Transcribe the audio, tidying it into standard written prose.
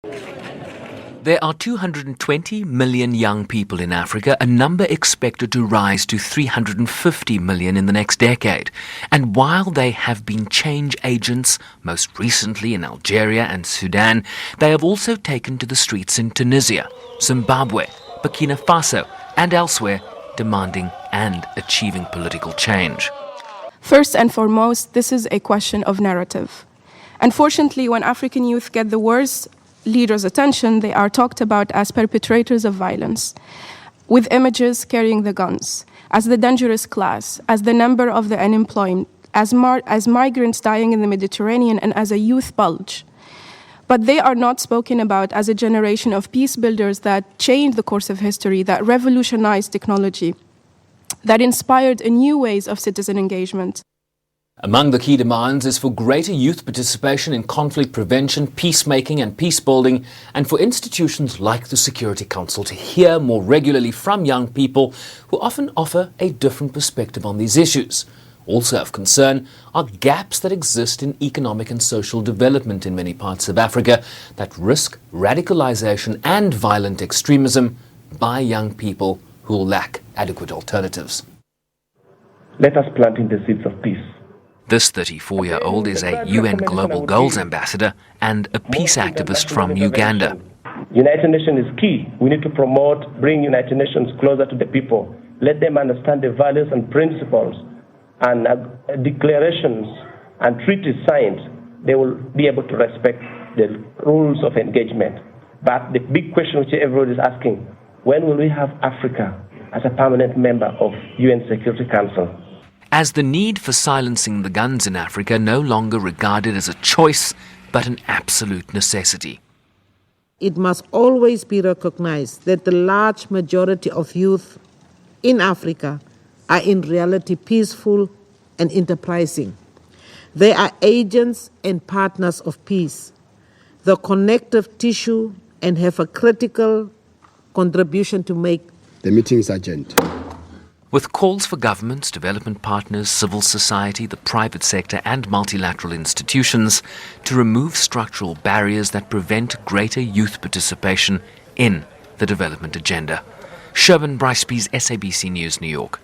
There are 220 million young people in Africa, a number expected to rise to 350 million in the next decade. And while they have been change agents, most recently in Algeria and Sudan, they have also taken to the streets in Tunisia, Zimbabwe, Burkina Faso and elsewhere, demanding and achieving political change. First and foremost, this is a question of narrative. Unfortunately, when African youth get the worst leaders' attention, they are talked about as perpetrators of violence, with images carrying the guns, as the dangerous class, as the number of the unemployed, as migrants dying in the Mediterranean, and as a youth bulge. But they are not spoken about as a generation of peace builders that changed the course of history, that revolutionized technology, that inspired new ways of citizen engagement. Among the key demands is for greater youth participation in conflict prevention, peacemaking and peace building, and for institutions like the Security Council to hear more regularly from young people who often offer a different perspective on these issues. Also of concern are gaps that exist in economic and social development in many parts of Africa that risk radicalization and violent extremism by young people who lack adequate alternatives. Let us plant in the seeds of peace. This 34-year-old is a UN Global Goals ambassador and a peace activist from Uganda. United Nations is key. We need to bring United Nations closer to the people. Let them understand the values and principles and declarations and treaties signed. They will be able to respect the rules of engagement. But the big question which everybody is asking, when will we have Africa as a permanent member of UN Security Council? As the need for silencing the guns in Africa no longer regarded as a choice, but an absolute necessity. It must always be recognized that the large majority of youth in Africa are in reality peaceful and enterprising. They are agents and partners of peace, the connective tissue, and have a critical contribution to make. The meeting is urgent. With calls for governments, development partners, civil society, the private sector and multilateral institutions to remove structural barriers that prevent greater youth participation in the development agenda. Sherwin Bryce-Pease, SABC News, New York.